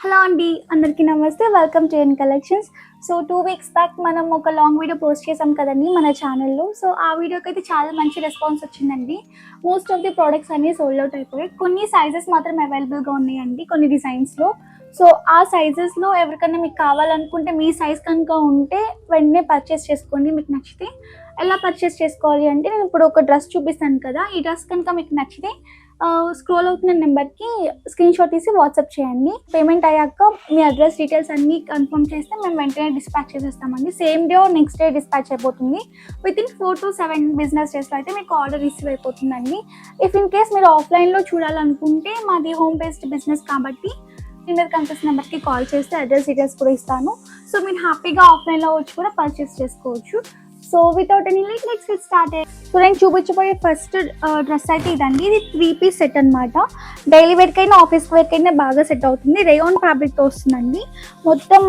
Hello అండి, అందరికీ నమస్తే. Welcome to N collections. So 2 weeks back మనం ఒక లాంగ్ వీడియో పోస్ట్ చేసాం కదండి మన ఛానల్లో. సో ఆ వీడియోకి అయితే చాలా మంచి రెస్పాన్స్ వచ్చిందండి. మోస్ట్ ఆఫ్ ది ప్రోడక్ట్స్ అన్నీ సోల్డ్ అవుట్ అయిపోయాయి. కొన్ని సైజెస్ మాత్రం అవైలబుల్గా ఉన్నాయండి కొన్ని డిజైన్స్లో. సో ఆ సైజెస్లో ఎవరికైనా మీకు కావాలనుకుంటే మీ సైజ్ కనుక ఉంటే వెంటనే పర్చేస్ చేసుకోండి. మీకు నచ్చితే ఎలా పర్చేస్ చేసుకోవాలి అంటే, నేను ఇప్పుడు ఒక డ్రెస్ చూపిస్తాను కదా, ఈ డ్రెస్ కనుక మీకు నచ్చితే స్క్రోల్ అవుతున్న నెంబర్కి స్క్రీన్ షాట్ తీసి వాట్సాప్ చేయండి. పేమెంట్ అయ్యాక మీ అడ్రస్ డీటెయిల్స్ అన్నీ కన్ఫర్మ్ చేస్తే మేము వెంటనే డిస్పాచ్ చేసేస్తామండి. Same day next day dispatch అయిపోతుంది. వితిన్ 4 to 7 బిజినెస్ డేస్లో అయితే మీకు ఆర్డర్ రిసీవ్ అయిపోతుందండి. ఇఫ్ ఇన్ కేస్ మీరు ఆఫ్లైన్లో చూడాలనుకుంటే మాది హోమ్ బేస్డ్ బిజినెస్ కాబట్టి కింద కనిపిస్తున్న నెంబర్కి కాల్ చేస్తే అడ్రస్ డీటెయిల్స్ కూడా ఇస్తాను. సో మీరు హ్యాపీగా ఆఫ్లైన్లో వచ్చి కూడా పర్చేస్ చేసుకోవచ్చు. So without any late let's get started. So నేను చూపించబోయే ఫస్ట్ డ్రెస్ అయితే ఇదండి. ఇది 3 పీస్ సెట్ అనమాట. డైలీ వేర్కైనా ఆఫీస్ వేర్కైనా బాగా సెట్ అవుతుంది. రేయాన్ ఫ్యాబ్రిక్తో వస్తుందండి. మొత్తం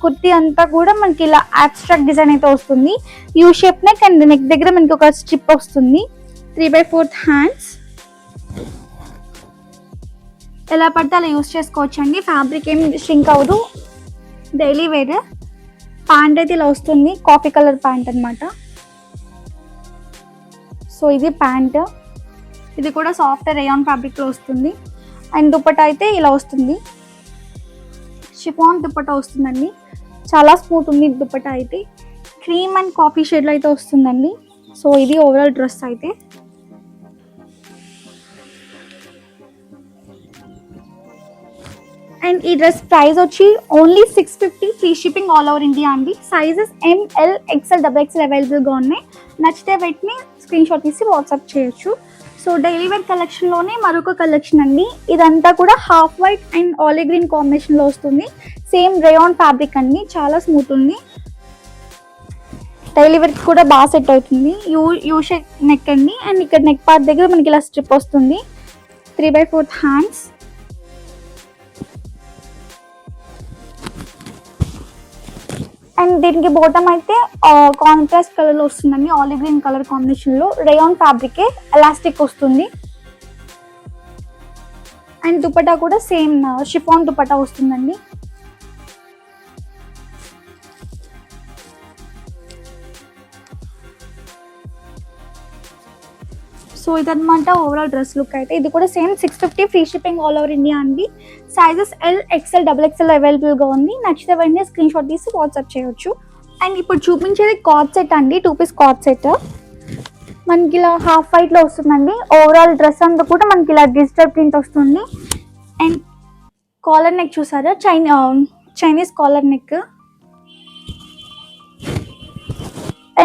కుర్తీ అంతా కూడా మనకి ఇలా అబ్స్ట్రాక్ట్ డిజైన్ అయితే వస్తుంది. U shape neck and neck దగ్గర మనకి ఒక స్ట్రిప్ వస్తుంది. 3/4 హ్యాండ్స్. ఎలా పడితే అలా యూస్ చేసుకోవచ్చు అండి. ఫ్యాబ్రిక్ ఏం ష్రింక్ అవ్వదు. Daily wear. ప్యాంట్ అయితే ఇలా వస్తుంది, కాఫీ కలర్ ప్యాంట్ అనమాట. సో ఇది ప్యాంట్. ఇది కూడా సాఫ్ట్ రేయాన్ ఫ్యాబ్రిక్లో వస్తుంది. అండ్ దుపట్టా అయితే ఇలా వస్తుంది. షిఫాన్ దుపట్టా వస్తుందండి. చాలా స్మూత్ ఉంది దుపట్టా అయితే. క్రీమ్ అండ్ కాఫీ షేడ్లో అయితే వస్తుందండి. సో ఇది ఓవరాల్ డ్రెస్ అయితే. అండ్ ఈ డ్రెస్ ప్రైస్ వచ్చి only 650, free shipping all over India అండి. సైజెస్ ML, XL, XXL అవైలబుల్గా ఉన్నాయి. నచ్చితే వీటిని స్క్రీన్ షాట్ తీసి వాట్సాప్ చేయొచ్చు. సో డైలీ వేర్ కలెక్షన్లోనే మరొక కలెక్షన్ అండి. ఇదంతా కూడా half white and olive green కాంబినేషన్లో వస్తుంది. సేమ్ రేయాన్ ఫ్యాబ్రిక్ అండి, చాలా స్మూత్ ఉంది. డైలీ వేర్కి కూడా బాగా సెట్ అవుతుంది. యూ షేప్ నెక్ అండి. అండ్ ఇక్కడ నెక్ పార్ట్ దగ్గర మనకి ఇలా స్ట్రిప్ వస్తుంది. 3/4 హ్యాండ్స్. అండ్ దీనికి బాటమ్ అయితే కాంట్రాస్ట్ కలర్లో వస్తుందండి. ఆలివ్ గ్రీన్ కలర్ కాంబినేషన్లో రేయాన్ ఫ్యాబ్రికే, ఎలాస్టిక్ వస్తుంది. అండ్ దుపట్టా కూడా సేమ్ షిఫాన్ దుపట్టా వస్తుందండి. సో ఇదన్నమాట ఓవరాల్ డ్రెస్ లుక్ అయితే. ఇది కూడా same 650, free shipping all over India అండి. సైజెస్ L, XL, XXL అవైలబుల్గా ఉంది. నచ్చితే వెంటనే స్క్రీన్ షాట్ తీసి వాట్సాప్ చేయొచ్చు. అండ్ ఇప్పుడు చూపించేది కార్డ్ సెట్ అండి. 2 పీస్ కార్డ్ సెట్ మనకి ఇలా హాఫ్ వైట్లో వస్తుందండి. ఓవరాల్ డ్రెస్ అంతా కూడా మనకి ఇలా డిజిటల్ ప్రింట్ వస్తుంది. అండ్ కాలర్ నెక్ చూసారా, చైనీస్ కాలర్ నెక్.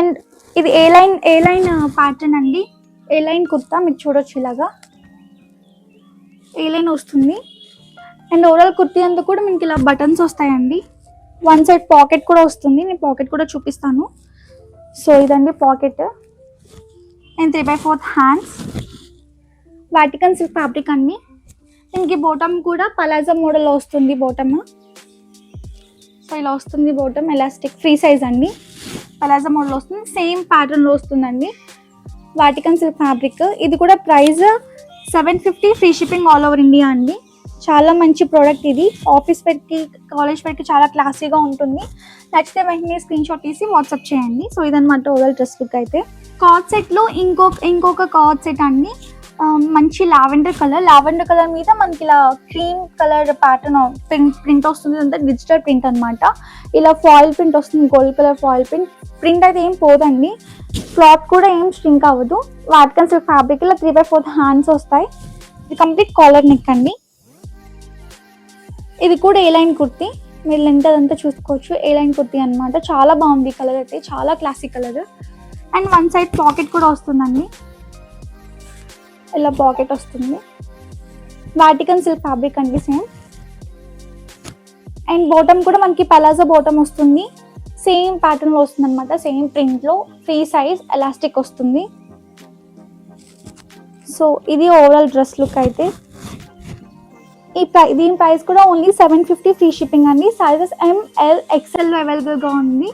అండ్ ఇది ఏ లైన్ ప్యాటర్న్ అండి. ఏ లైన్ కుర్తా మీరు చూడొచ్చు, ఇలాగా ఏ లైన్ వస్తుంది. అండ్ ఓవరాల్ కుర్తీ అంతా కూడా మనకి ఇలా బటన్స్ వస్తాయండి. వన్ సైడ్ పాకెట్ కూడా వస్తుంది. నేను పాకెట్ కూడా చూపిస్తాను. సో ఇదండి pocket. And 3/4 hands. Vatican silk fabric అండి. దీనికి బాటమ్ కూడా పలాజో మోడల్లో వస్తుంది బాటమ్. సో ఇలా వస్తుంది బాటమ్, ఎలాస్టిక్, ఫ్రీ సైజ్ అండి. పలాజో మోడల్ వస్తుంది. సేమ్ ప్యాటర్న్లో వస్తుందండి. Vatican silk fabric. ఇది కూడా price 750, free shipping all over India అండి. చాలా మంచి ప్రోడక్ట్ ఇది. ఆఫీస్ వేర్కి, కాలేజ్ వేర్కి చాలా క్లాసీగా ఉంటుంది. నచ్చితే వెంటనే స్క్రీన్ షాట్ తీసి వాట్సాప్ చేయండి. సో ఇదన్నమాట ఓవరాల్ డ్రెస్ లుక్ అయితే. కార్డ్ సెట్లో ఇంకొక కార్డ్ సెట్ అండి. మంచి లావెండర్ కలర్ మీద మనకి ఇలా క్రీమ్ కలర్ ప్యాటర్న్ ప్రింట్ వస్తుంది. అంతా డిజిటల్ ప్రింట్ అనమాట. ఇలా ఫాయిల్ ప్రింట్ వస్తుంది, gold colour foil print. Print అయితే ఏం పోదండి. క్లాత్ కూడా ఏం స్ట్రింక్ అవ్వదు. వాటికన్ సిల్క్ ఫ్యాబ్రిక్ ఇలా 3/4 హ్యాండ్స్ వస్తాయి. ఇది కంప్లీట్ కాలర్ నెక్ అండి. ఇది కూడా ఏ లైన్ కుర్తీ. మీరు లెంత్ అదంతా చూసుకోవచ్చు. ఏ లైన్ కుర్తీ అనమాట. చాలా బాగుంది కలర్ అయితే, చాలా classic colour. And one side pocket కూడా వస్తుందండి. ఇలా పాకెట్ వస్తుంది. వాటికన్ సిల్క్ ఫ్యాబ్రిక్ అండి సేమ్. అండ్ బాటమ్ కూడా మనకి పలాజో బాటమ్ వస్తుంది. సేమ్ ప్యాటర్న్లో వస్తుంది అనమాట. సేమ్ ప్రింట్లో, ఫ్రీ సైజ్, ఎలాస్టిక్ వస్తుంది. సో ఇది ఓవరాల్ డ్రెస్ లుక్ అయితే. దీని ప్రైస్ కూడా ఓన్లీ 750, ఫ్రీ షిప్పింగ్ అండి. సైజెస్ ML, XL అవైలబుల్గా ఉంది.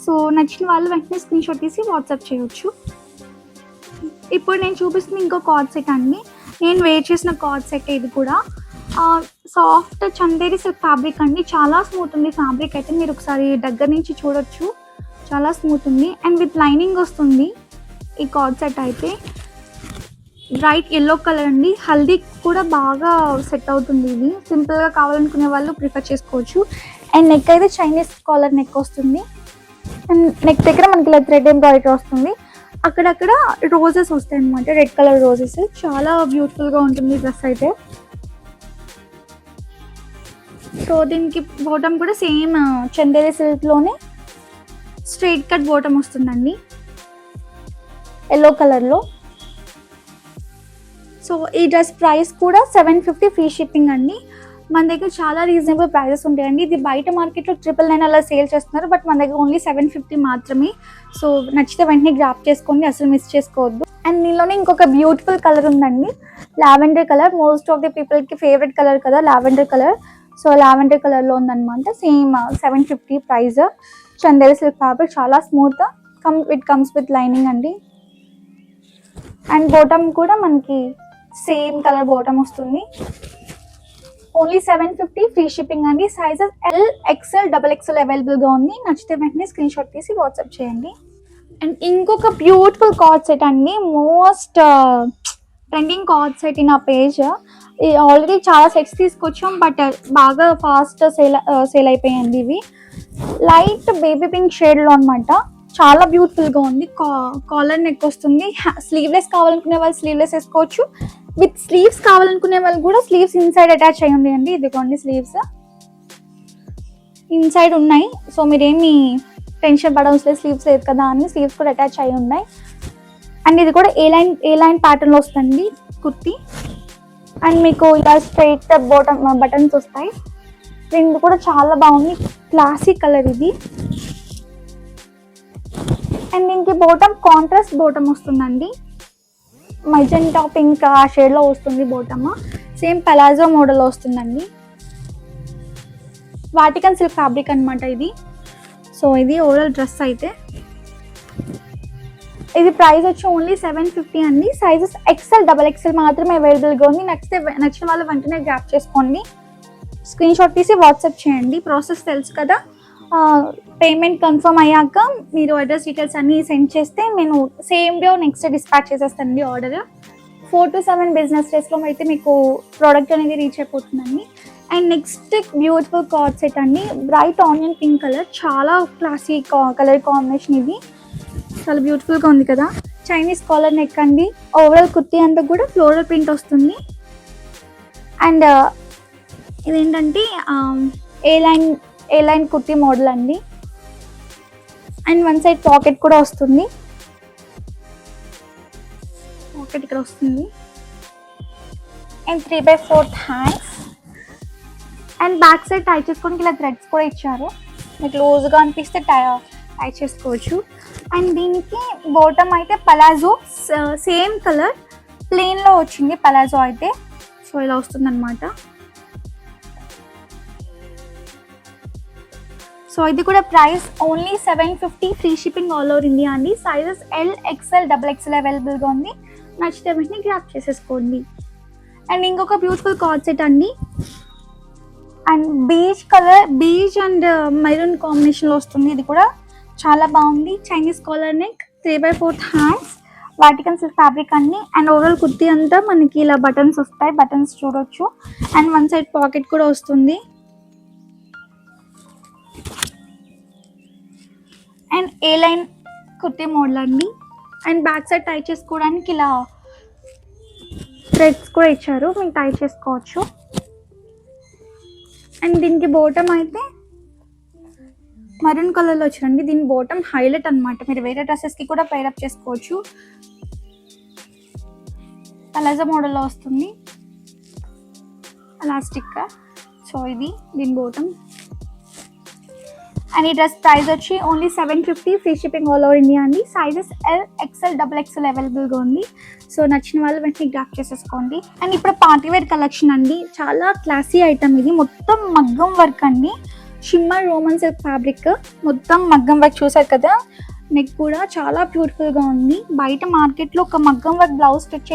సో నచ్చిన వాళ్ళు వెంటనే స్క్రీన్ షాట్ తీసి వాట్సాప్ చేయొచ్చు. ఇప్పుడు నేను చూపిస్తుంది ఇంకో కార్డ్ సెట్ అండి. నేను వేర్ చేసిన కార్డ్ సెట్ ఇది కూడా. సాఫ్ట్ చందేరి సిల్క్ ఫ్యాబ్రిక్ అండి. చాలా స్మూత్ ఉంది ఫ్యాబ్రిక్ అయితే, మీరు ఒకసారి దగ్గర నుంచి చూడొచ్చు. చాలా స్మూత్ ఉంది అండ్ విత్ లైనింగ్ వస్తుంది ఈ కార్డ్ సెట్ అయితే. బ్రైట్ ఎల్లో కలర్ అండి. హల్దీ కూడా బాగా సెట్ అవుతుంది. ఇది సింపుల్గా కావాలనుకునే వాళ్ళు ప్రిఫర్ చేసుకోవచ్చు. అండ్ నెక్ అయితే చైనీస్ కాలర్ నెక్ వస్తుంది. అండ్ నెక్ దగ్గర మనకి ఇలా థ్రెడ్ ఎంబ్రాయిడరీ వస్తుంది. అక్కడక్కడ రోజెస్ వస్తాయి అనమాట, రెడ్ కలర్ రోజెస్. చాలా బ్యూటిఫుల్గా ఉంటుంది డ్రెస్ అయితే. సో దీనికి బాటమ్ కూడా సేమ్ చందేరి సిల్క్లోనే స్ట్రైట్ కట్ బాటమ్ వస్తుందండి ఎల్లో కలర్లో. సో ఈ డ్రెస్ ప్రైస్ కూడా 750 ఫ్రీ షిప్పింగ్ అండి. మన దగ్గర చాలా రీజనబుల్ ప్రైజెస్ ఉంటాయండి. ఇది బయట మార్కెట్లో 999 అలా సేల్ చేస్తున్నారు, బట్ మన దగ్గర ఓన్లీ 750 మాత్రమే. సో నచ్చితే వెంటనే గ్రాప్ చేసుకోండి, అసలు మిస్ చేసుకోవద్దు. అండ్ దీనిలోనే ఇంకొక బ్యూటిఫుల్ కలర్ ఉందండి, lavender colour. Most of the పీపుల్కి ఫేవరెట్ కలర్ కదా లావెండర్ కలర్. సో లావెండర్ కలర్లో ఉందన్నమాట. Same 750 price. Chanderi silk fabric, చాలా స్మూత్. కమ్స్ విత్ లైనింగ్ అండి. అండ్ బాటమ్ కూడా మనకి సేమ్ కలర్ బాటమ్ వస్తుంది. ఓన్లీ 750 ఫ్రీ షిప్పింగ్ అండి. సైజెస్ L, XL, XXL అవైలబుల్గా ఉంది. నచ్చితే వెంటనే స్క్రీన్ షాట్ తీసి వాట్సాప్ చేయండి. అండ్ ఇంకొక బ్యూటిఫుల్ కార్డ్ సెట్ అండి, most trending card set in ఆ పేజ్. ఆల్రెడీ చాలా సెట్స్ తీసుకొచ్చాం, బట్ బాగా ఫాస్ట్ సేల్ అయిపోయాయండి ఇవి. లైట్ బేబీ పింక్ షేడ్లో అనమాట. చాలా బ్యూటిఫుల్గా ఉంది. కాలర్ నెక్ వస్తుంది. స్లీవ్లెస్ కావాలనుకునే వాళ్ళు స్లీవ్లెస్ వేసుకోవచ్చు. విత్ స్లీవ్స్ కావాలనుకునే వాళ్ళు కూడా స్లీవ్స్ ఇన్సైడ్ అటాచ్ అయ్యి ఉన్నాయండి. ఇదిగోండి స్లీవ్స్ ఇన్సైడ్ ఉన్నాయి. సో మీరేమి టెన్షన్ పడవలసిన స్లీవ్స్ లేదు కదా అని స్లీవ్స్ కూడా అటాచ్ అయ్యి ఉన్నాయి. అండ్ ఇది కూడా ఏ లైన్ ప్యాటర్న్లో వస్తుంది కుర్తీ. అండ్ మీకు ఇలా స్ట్రైట్ బటన్స్ వస్తాయి. ప్రింట్ కూడా చాలా బాగుంది, క్లాసిక్ కలర్ ఇది. అండ్ దీనికి బాటమ్ కాంట్రాస్ట్ బాటమ్ వస్తుందండి. మజెంటా పింక్ ఆ షేడ్లో వస్తుంది బాటమ్. సేమ్ పలాజో మోడల్లో వస్తుందండి. వాటికన్ సిల్క్ ఫ్యాబ్రిక్ అనమాట ఇది. సో ఇది ఓవరాల్ డ్రెస్ అయితే. ఇది ప్రైస్ వచ్చి ఓన్లీ 750 అండి. సైజెస్ XL, XXL మాత్రమే అవైలబుల్గా ఉంది. నచ్చిన వాళ్ళు వెంటనే గ్రాప్ చేసుకోండి, స్క్రీన్ షాట్ తీసి వాట్సాప్ చేయండి. ప్రాసెస్ తెలుసు కదా. పేమెంట్ కన్ఫర్మ్ అయ్యాక మీరు అడ్రస్ డీటెయిల్స్ అన్నీ సెండ్ చేస్తే నేను same day next day dispatch చేసేస్తానండి ఆర్డర్. 4 to 7 బిజినెస్ డేస్లో అయితే మీకు ప్రోడక్ట్ అనేది రీచ్ అయిపోతుందండి. And next beautiful card set అండి, బ్రైట్ ఆనియన్ పింక్ కలర్. చాలా క్లాసిక్ కలర్ కాంబినేషన్ ఇది. చాలా బ్యూటిఫుల్గా ఉంది కదా. చైనీస్ కాలర్ నెక్ అండి. ఓవరాల్ కుర్తీ అంతా కూడా ఫ్లోరల్ ప్రింట్ వస్తుంది. అండ్ ఇదేంటంటే ఏ లైన్ కుర్తీ మోడల్ అండి. అండ్ వన్ సైడ్ పాకెట్ కూడా వస్తుంది. పాకెట్ ఇక్కడ వస్తుంది. And 3/4 hands. And back side టై చేసుకోవడానికి ఇలా థ్రెడ్స్ కూడా ఇచ్చారు. మీకు లూజ్గా అనిపిస్తే టై చేసుకోవచ్చు. అండ్ దీనికి బాటమ్ అయితే పలాజో సేమ్ కలర్ ప్లెయిన్లో వచ్చింది పలాజో అయితే. సో ఇలా వస్తుంది అనమాట. సో ఇది కూడా price only 750 free shipping all over India అండి. సైజెస్ L, XL, XXL అవైలబుల్గా ఉంది. నచ్చితే వీటిని గ్రాప్ చేసేసుకోండి. అండ్ ఇంకొక బ్యూటిఫుల్ కార్డ్ సెట్ అండి. అండ్ బీజ్ అండ్ మెరూన్ కాంబినేషన్లో వస్తుంది. ఇది కూడా చాలా బాగుంది. Chinese collar neck, 3/4 hands, Vatican silk fabric అండి. అండ్ ఓవరాల్ కుర్తీ అంతా మనకి ఇలా బటన్స్ వస్తాయి, బటన్స్ చూడొచ్చు. అండ్ వన్ సైడ్ పాకెట్ కూడా వస్తుంది. And A line kurti model అండి. అండ్ బ్యాక్ సైడ్ టై చేసుకోవడానికి ఇలా థ్రెడ్స్ కూడా ఇచ్చారు, మీరు టై చేసుకోవచ్చు. అండ్ దీనికి బాటమ్ అయితే మరూన్ కలర్లో వచ్చిందండి. దీని బాటమ్ హైలైట్ అనమాట. మీరు వేరే డ్రెస్సెస్కి కూడా పేరప్ చేసుకోవచ్చు. పలాజో మోడల్లో వస్తుంది ఎలాస్టిక్గా. సో ఇది దీని బాటమ్. అండ్ ఈ డ్రెస్ ప్రైస్ వచ్చి only 750 free shipping all over India అండి. సైజెస్ L, XL, XXL అవైలబుల్గా ఉంది. సో నచ్చిన వాళ్ళు వెంటనే గ్రాప్ చేసేసుకోండి. అండ్ ఇప్పుడు పార్టీవేర్ కలెక్షన్ అండి. చాలా క్లాసీ ఐటమ్ ఇది. మొత్తం మగ్గం వర్క్ అండి. షిమ్మర్ రోమన్ సిల్క్ ఫ్యాబ్రిక్, మొత్తం మగ్గం వర్క్ చూసారు కదా. నెక్ కూడా చాలా బ్యూటిఫుల్గా ఉంది. బయట మార్కెట్లో ఒక మగ్గం వర్క్ బ్లౌజ్ స్టిచ్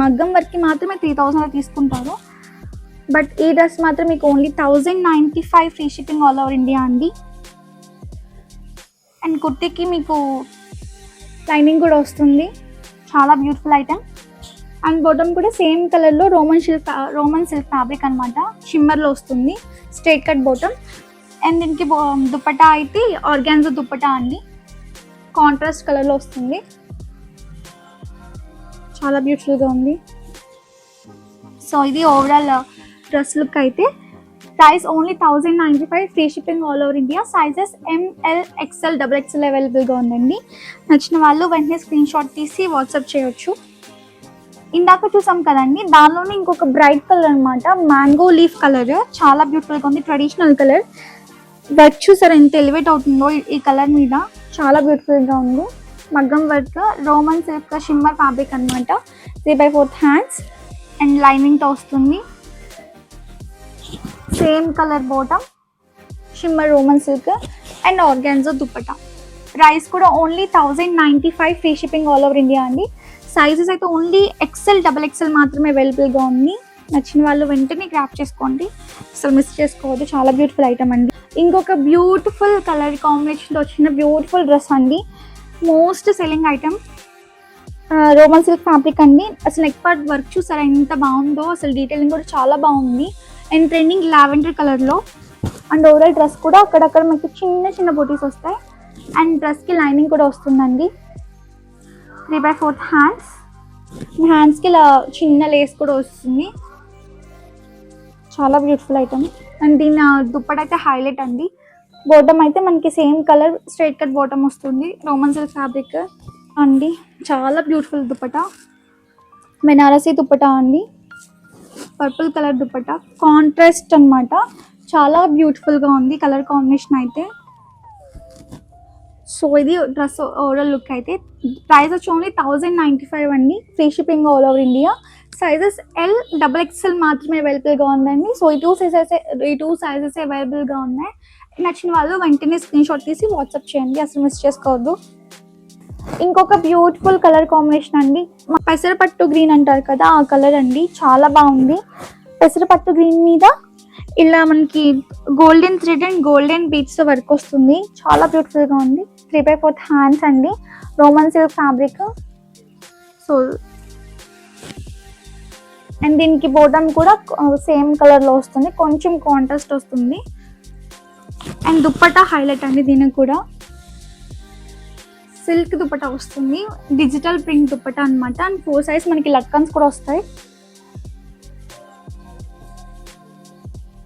మగ్గం వర్క్కి మాత్రమే 3000 తీసుకుంటారు. బట్ ఈ డ్రెస్ మాత్రం మీకు only 1095 free shipping all over India అండి. అండ్ కుర్తీకి మీకు లైనింగ్ కూడా వస్తుంది, చాలా బ్యూటిఫుల్ ఐటమ్. అండ్ బాటమ్ కూడా సేమ్ కలర్లో రోమన్ సిల్క్ ఫ్యాబ్రిక్ అనమాట, షిమ్మర్లో వస్తుంది, స్ట్రైట్ కట్ బాటమ్. అండ్ దీనికి దుపట్టా అయితే ఆర్గాన్జా దుపట్టా అండి, కాంట్రాస్ట్ కలర్లో వస్తుంది, చాలా బ్యూటిఫుల్గా ఉంది. సో ఇది ఓవరాల్ డ్రెస్ లుక్ అయితే. Price only 1095 free shipping all over India. Sizes ML XL XXL అవైలబుల్గా ఉందండి. నచ్చిన వాళ్ళు వెంటనే స్క్రీన్ షాట్ తీసి వాట్సాప్ చేయొచ్చు. ఇందాక చూసాం కదండి, దానిలోనే ఇంకొక బ్రైట్ కలర్ అనమాట, మ్యాంగో లీఫ్ కలర్, చాలా బ్యూటిఫుల్గా ఉంది, ట్రెడిషనల్ కలర్. వర్క్ చూసారా ఎంత ఎలివేట్ అవుతుందో ఈ కలర్ మీద, చాలా బ్యూటిఫుల్గా ఉంది. మగ్గం work, Roman silk shimmer fabric అనమాట, 3/4 హ్యాండ్స్ అండ్ లైనింగ్తో వస్తుంది. Same colour bottom, shimmer Roman silk and organza dupatta. Price కూడా only 1095 free shipping all over India అండి. సైజెస్ అయితే ఓన్లీ XL XXL మాత్రమే అవైలబుల్గా ఉంది. నచ్చిన వాళ్ళు వెంటనే గ్రాప్ చేసుకోండి, అసలు మిస్ చేసుకోవద్దు, చాలా బ్యూటిఫుల్ ఐటమ్ అండి. ఇంకొక బ్యూటిఫుల్ కలర్ కాంబినేషన్తో వచ్చిన బ్యూటిఫుల్ డ్రెస్ అండి, most selling item, Roman silk fabric అండి. అసలు నెక్ పార్ట్ వర్క్ చూసారా ఎంత బాగుందో, అసలు డీటెయిలింగ్ కూడా చాలా బాగుంది. అండ్ ట్రెండింగ్ లావెండర్ కలర్లో. అండ్ ఓవరాల్ డ్రెస్ కూడా అక్కడక్కడ మనకి చిన్న చిన్న బూటీస్ వస్తాయి. అండ్ డ్రెస్కి లైనింగ్ కూడా వస్తుందండి, 3/4 హ్యాండ్స్. హ్యాండ్స్కి ఇలా చిన్న లేస్ కూడా వస్తుంది, చాలా బ్యూటిఫుల్ ఐటమ్. అండ్ దీని దుప్పట అయితే హైలైట్ అండి. బాటమ్ అయితే మనకి same colour straight cut bottom వస్తుంది, రోమన్ సిల్క్ ఫ్యాబ్రిక్ అండి, చాలా బ్యూటిఫుల్ దుప్పట, బెనారసీ దుప్పట అండి, పర్పుల్ కలర్ దుపట్ట, కాంట్రాస్ట్ అనమాట, చాలా బ్యూటిఫుల్గా ఉంది కలర్ కాంబినేషన్ అయితే. సో ఇది డ్రెస్ ఓవరాల్ లుక్ అయితే. ప్రైస్ వచ్చి ఓన్లీ 1095 అండి, free shipping all over India. Sizes L XXL మాత్రమే అవైలబుల్గా ఉందండి. సో ఈ టూ సైజెస్ అవైలబుల్గా ఉన్నాయి. నచ్చిన వాళ్ళు వెంటనే స్క్రీన్ షాట్ తీసి వాట్సాప్ చేయండి, అసలు మిస్ చేసుకోవద్దు. ఇంకొక బ్యూటిఫుల్ కలర్ కాంబినేషన్ అండి, పెసరపట్టు గ్రీన్ అంటారు కదా, ఆ కలర్ అండి, చాలా బాగుంది. పెసరపట్టు గ్రీన్ మీద ఇలా మనకి golden thread and golden beads work వస్తుంది, చాలా బ్యూటిఫుల్గా ఉంది. 3/4 హ్యాండ్స్ అండి, Roman silk fabric. So and దీనికి బాటమ్ కూడా సేమ్ కలర్లో వస్తుంది, కొంచెం కాంట్రాస్ట్ వస్తుంది. అండ్ దుప్పట్టా హైలైట్ అండి, దీనికి కూడా సిల్క్ దుపట్టా వస్తుంది, డిజిటల్ ప్రింట్ దుపట్టా అనమాట. అండ్ 4 సైజ్ మనకి లక్కన్స్ కూడా వస్తాయి,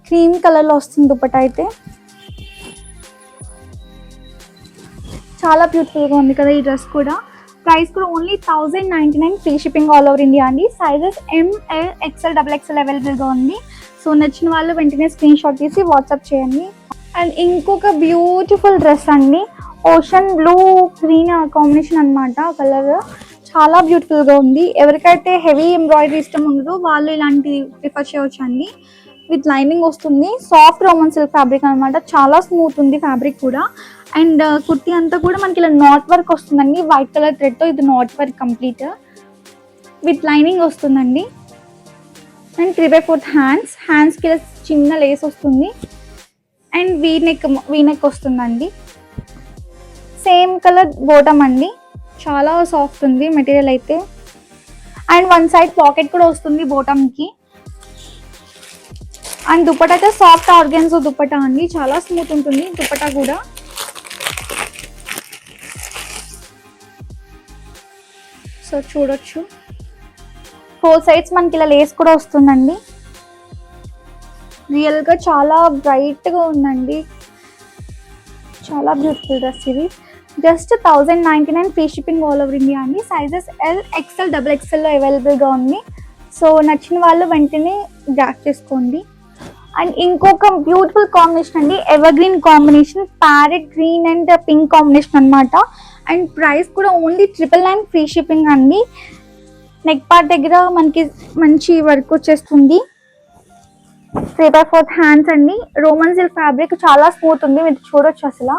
క్రీమ్ కలర్లో వస్తుంది దుపట్టా అయితే, చాలా బ్యూటిఫుల్గా ఉంది కదా ఈ డ్రెస్ కూడా. ప్రైస్ కూడా only 1099 free shipping all over India అండి. సైజెస్ ML XL XXL అవైలబుల్గా ఉంది. సో నచ్చిన వాళ్ళు వెంటనే స్క్రీన్ షాట్ తీసి వాట్సాప్ చేయండి. అండ్ ఇంకొక బ్యూటిఫుల్ డ్రెస్ అండి, ఓషన్ బ్లూ గ్రీన్ కాంబినేషన్ అనమాట కలర్, చాలా బ్యూటిఫుల్గా ఉంది. ఎవరికైతే హెవీ ఎంబ్రాయిడరీ ఇష్టం ఉండదో వాళ్ళు ఇలాంటివి ప్రిఫర్ చేయవచ్చు అండి. విత్ లైనింగ్ వస్తుంది, సాఫ్ట్ రోమన్ సిల్క్ ఫ్యాబ్రిక్ అనమాట, చాలా స్మూత్ ఉంది ఫ్యాబ్రిక్ కూడా. అండ్ కుర్తీ అంతా కూడా మనకి ఇలా నాట్ వర్క్ వస్తుందండి, వైట్ కలర్ థ్రెడ్తో, ఇది not work complete with lining వస్తుందండి. అండ్ 3/4 హ్యాండ్స్కి ఇలా చిన్న లేస్ వస్తుంది. అండ్ వీనెక్ వస్తుందండి, సేమ్ కలర్ బాటమ్ అండి, చాలా సాఫ్ట్ ఉంది మెటీరియల్ అయితే. అండ్ వన్ సైడ్ పాకెట్ కూడా వస్తుంది బాటమ్కి. అండ్ దుపట్టా అయితే సాఫ్ట్ ఆర్గాన్జా దుపట్టా అండి, చాలా స్మూత్ ఉంటుంది దుపట్టా కూడా. సో చూడొచ్చు, 4 సైడ్స్ మనకి ఇలా లేస్ కూడా వస్తుందండి. రియల్గా చాలా బ్రైట్గా ఉందండి, చాలా బ్యూటిఫుల్ డ్రెస్ ఇది. Just 1099 free shipping all over India అండి. సైజెస్ L XL XXL అవైలబుల్గా ఉంది. సో నచ్చిన వాళ్ళు వెంటనే గ్రాప్ చేసుకోండి. అండ్ ఇంకొక బ్యూటిఫుల్ కాంబినేషన్ అండి, ever green combination, parrot green and pink combination అనమాట. అండ్ ప్రైస్ కూడా ఓన్లీ 999 ఫ్రీ షిప్పింగ్ అండి. నెక్ పార్ట్ దగ్గర మనకి మంచి వర్క్ వచ్చేస్తుంది, 3/4 హ్యాండ్స్ అండి, రోమన్ సిల్క్ ఫ్యాబ్రిక్, చాలా స్మూత్ ఉంది, మీరు చూడొచ్చు అసలు.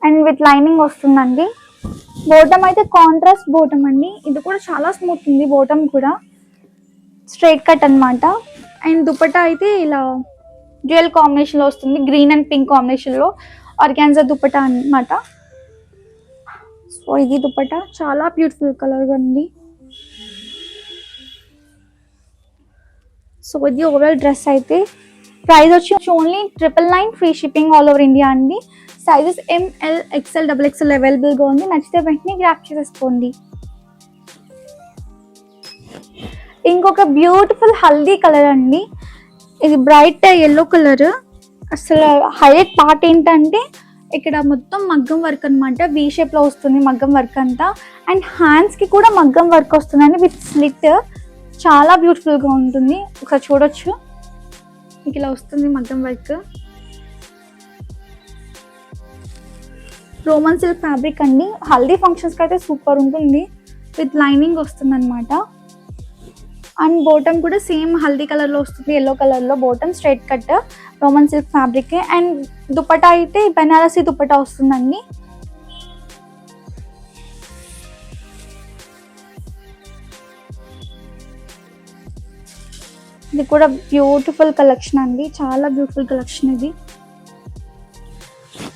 అండ్ విత్ లైనింగ్ వస్తుందండి. బాటమ్ అయితే కాంట్రాస్ట్ బాటమ్ అండి, ఇది కూడా చాలా స్మూత్ ఉంది బాటమ్ కూడా, స్ట్రైట్ కట్ అనమాట. అండ్ దుపట్టా అయితే ఇలా డ్యూయల్ కాంబినేషన్లో వస్తుంది, గ్రీన్ అండ్ పింక్ కాంబినేషన్లో ఆర్గాన్జా దుపట్టా అన్నమాట. సో ఇది దుపట్టా చాలా బ్యూటిఫుల్ కలర్గా ఉంది. సో ఇది ఓవరాల్ డ్రెస్ అయితే. ప్రైస్ వచ్చి only 999, free shipping all over India అండి. సైజెస్ ML, XL, XXL అవైలబుల్గా ఉంది. నచ్చితే వెంటనే గ్రాప్ చేసేసుకోండి. ఇంకొక బ్యూటిఫుల్ హల్దీ కలర్ అండి. ఇది బ్రైట్ ఎల్లో కలర్. అసలు హైలైట్ పార్ట్ ఏంటంటే ఇక్కడ మొత్తం మగ్గం వర్క్ అనమాట, వీ షేప్లో వస్తుంది మగ్గం వర్క్ అంతా. అండ్ హ్యాండ్స్కి కూడా మగ్గం వర్క్ వస్తుందండి విత్ స్లిట్. చాలా బ్యూటిఫుల్గా ఉంటుంది, ఒకసారి చూడొచ్చు. మీకు ఇలా వస్తుంది మగ్గం వర్క్. రోమన్ సిల్క్ ఫ్యాబ్రిక్ అండి. హల్దీ ఫంక్షన్స్కి అయితే సూపర్ ఉంటుంది, విత్ లైనింగ్ వస్తుంది అనమాట. అండ్ బోటమ్ కూడా సేమ్ హల్దీ కలర్లో వస్తుంది, ఎల్లో కలర్లో bottom, straight cut, Roman silk fabric. And dupatta అయితే బెనారసీ దుపట్టా వస్తుందండి. ఇది కూడా బ్యూటిఫుల్ కలెక్షన్ అండి, చాలా బ్యూటిఫుల్ కలెక్షన్ ఇది.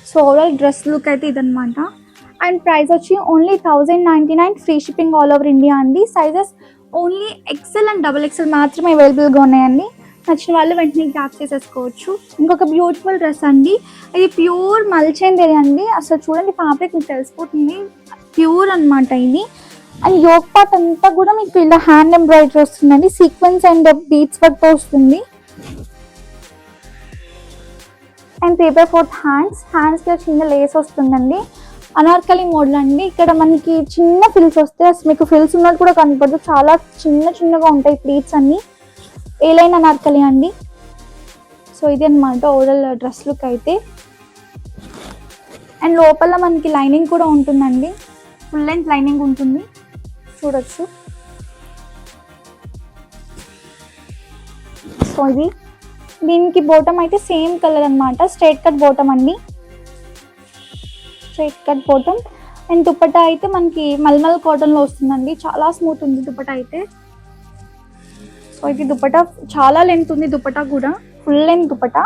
సో ఓవరాల్ డ్రెస్ లుక్ అయితే ఇదనమాట. అండ్ ప్రైస్ వచ్చి only 1099, free shipping all over India అండి. Sizes only XL and XXL మాత్రమే అవైలబుల్గా ఉన్నాయండి. నచ్చిన వాళ్ళు వెంటనే గ్రాప్ చేసేసుకోవచ్చు. ఇంకొక బ్యూటిఫుల్ డ్రెస్ అండి, ఇది ప్యూర్ మల్చేందేరి అండి. అసలు చూడండి ఫ్యాబ్రిక్ మీకు తెలిసిపోతుంది, ప్యూర్ అనమాట ఇది. అండ్ యోక్ పార్ట్ అంతా కూడా మీకు ఇలా హ్యాండ్ ఎంబ్రాయిడరీ వస్తుందండి, సీక్వెన్స్ అండ్ బీట్స్ వర్క్ వస్తుంది. అండ్ 3/4 హ్యాండ్స్కి చిన్న లేస్ వస్తుందండి. అనార్కలి మోడల్ అండి. ఇక్కడ మనకి చిన్న ఫిల్స్ వస్తాయి, అసలు మీకు ఫిల్స్ ఉన్నట్టు కూడా కనపడదు, చాలా చిన్నగా ఉంటాయి ప్లీట్స్ అన్ని. ఏ లైన్ అనార్కలి అండి. సో ఇది అనమాట ఓవరాల్ డ్రెస్ లుక్ అయితే. అండ్ లోపల మనకి లైనింగ్ కూడా ఉంటుందండి, ఫుల్ లెంత్ లైనింగ్ ఉంటుంది, చూడొచ్చు. సో ఇది దీనికి బోటమ్ అయితే సేమ్ కలర్ అనమాట, స్ట్రైట్ కట్ బోటమ్ అండి, straight cut bottom. And dupatta అయితే మనకి మల్మల్ కాటన్లో వస్తుందండి, చాలా స్మూత్ ఉంది దుపట్టా అయితే. సో ఇది దుపట్టా చాలా లెంత్ ఉంది, దుపట్టా కూడా ఫుల్ లెంత్ దుపట్టా.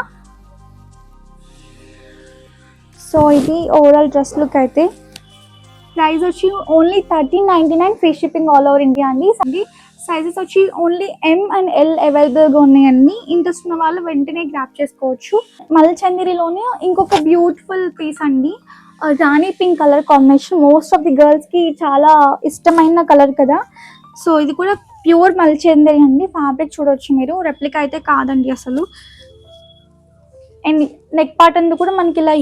సో ఇది ఓవరాల్ డ్రెస్ లుక్ అయితే. ప్రైస్ వచ్చి only 1399, free shipping all over India అండి. సైజెస్ వచ్చి ఓన్లీ M అండ్ L అవైలబుల్గా ఉన్నాయండి. ఇంట్రెస్ట్ ఉన్న వాళ్ళు వెంటనే గ్రాప్ చేసుకోవచ్చు. మల్చందిరిలోనే ఇంకొక బ్యూటిఫుల్ పీస్ అండి, rani pink colour combination. Most of the గర్ల్స్కి చాలా ఇష్టమైన కలర్ కదా. సో ఇది కూడా ప్యూర్ మల్చందిరి అండి. ఫ్యాబ్రిక్ చూడొచ్చు మీరు, రెప్లికా అయితే కాదండి అసలు. అండ్ నెక్ పార్ట్ కూడా మనకి ఇలా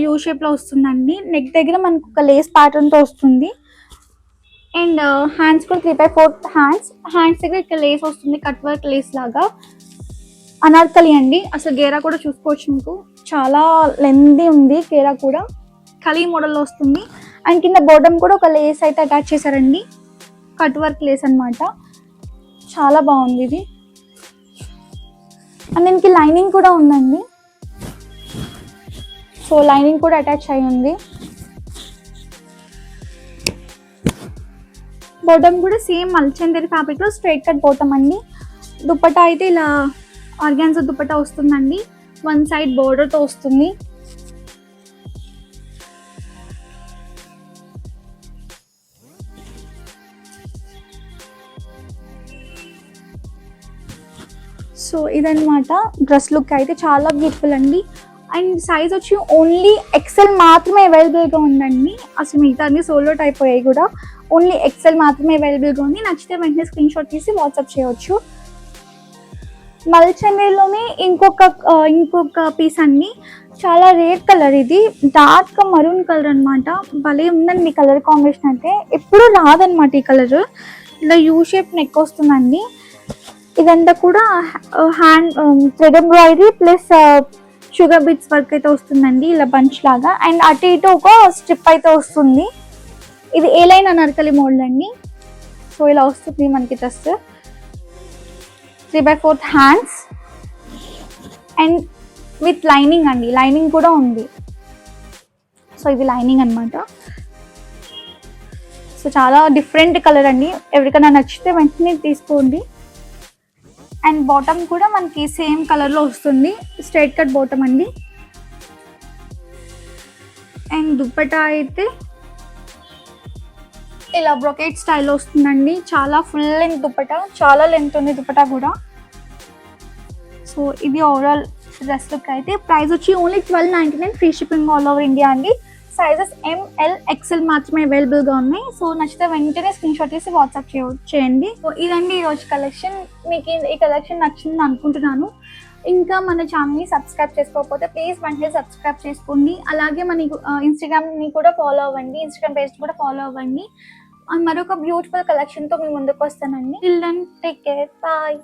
యూ షేప్లో వస్తుందండి. నెక్ దగ్గర మనకు ఒక లేస్ ప్యాటర్న్తో వస్తుంది. అండ్ హ్యాండ్స్ కూడా 3/4 హ్యాండ్స్ దగ్గర ఇక్కడ లేస్ వస్తుంది, కట్ వర్క్ లేస్ లాగా. అనార్కలి అండి. అసలు గేరా కూడా చూసుకోవచ్చు, మీకు చాలా లెంతీ ఉంది గేరా కూడా, కలీ మోడల్లో వస్తుంది. అండ్ కింద బోటమ్ కూడా ఒక లేస్ అయితే అటాచ్ చేశారండి, కట్ వర్క్ లేస్ అనమాట. చాలా బాగుంది ఇది. అండ్ దీనికి లైనింగ్ కూడా ఉందండి, సో లైనింగ్ కూడా అటాచ్ అయి ఉంది. బోటమ్ కూడా సేమ్ మల్చందేరి ఫ్యాబ్రిక్లో స్ట్రైట్ కట్ బోటమ్ అండి. దుపట్టా అయితే ఇలా ఆర్గాన్జా దుపట్టా వస్తుందండి, వన్ సైడ్ బోర్డర్తో వస్తుంది. సో ఇదన్నమాట డ్రెస్ లుక్ అయితే, చాలా బ్యూటిఫుల్ అండి. అండ్ సైజ్ వచ్చి ఓన్లీ XL మాత్రమే అవైలబుల్గా ఉందండి. అసలు మిగతా అన్ని సోలో టైప్ అయ్యాయి కూడా, ఓన్లీ XL మాత్రమే అవైలబుల్గా ఉంది. నచ్చితే వెంటనే స్క్రీన్ షాట్ తీసి వాట్సాప్ చేయవచ్చు. మల్చందేరిలోనే ఇంకొక పీస్ అండి, చాలా రేర్ కలర్. ఇది డార్క్ మరూన్ కలర్ అనమాట, భలే ఉందండి కలర్ కాంబినేషన్ అయితే. ఎప్పుడు రాదనమాట ఈ కలర్. ఇలా యూ షేప్ నెక్ వస్తుందండి. ఇదంతా కూడా hand thread embroidery plus sugar beads work అయితే వస్తుందండి, ఇలా బంచ్ లాగా. అండ్ అటు ఇటు ఒక స్ట్రిప్ అయితే వస్తుంది. ఇది ఏ లైన్ అనార్కలి మోడల్ అండి. సో ఇలా వస్తుంది మనకి dress, 3/4 hands and with lining అండి, లైనింగ్ కూడా ఉంది. సో ఇది లైనింగ్ అనమాట. సో చాలా డిఫరెంట్ కలర్ అండి, ఎవరికైనా నచ్చితే వెంటనే తీసుకోండి. అండ్ బాటమ్ కూడా మనకి సేమ్ కలర్లో వస్తుంది, స్ట్రైట్ కట్ బాటమ్ అండి. అండ్ దుప్పటా అయితే ఇలా బ్రొకెట్ స్టైల్ వస్తుందండి. చాలా ఫుల్ లెంత్ దుప్పటా, చాలా లెంత్ ఉంది దుప్పటా కూడా. సో ఇది ఓవరాల్ డ్రెస్ లుక్ అయితే. ప్రైస్ వచ్చి only 1299, free shipping all over India అండి. సైజెస్ ML XL మాత్రమే అవైలబుల్గా ఉన్నాయి. సో నచ్చితే వెంటనే స్క్రీన్ షాట్ తీసి వాట్సాప్ చేయండి. సో ఇదండి ఈరోజు కలెక్షన్. మీకు ఈ కలెక్షన్ నచ్చింది అనుకుంటున్నాను. ఇంకా మన ఛానల్ని సబ్స్క్రైబ్ చేసుకోకపోతే ప్లీజ్ వెంటనే సబ్స్క్రైబ్ చేసుకోండి. అలాగే మన ఇన్స్టాగ్రామ్ని కూడా ఫాలో అవ్వండి, ఇన్స్టాగ్రామ్ పేజ్ కూడా ఫాలో అవ్వండి. మరొక బ్యూటిఫుల్ కలెక్షన్తో మీ ముందుకు వస్తానండి. Till then take care, bye.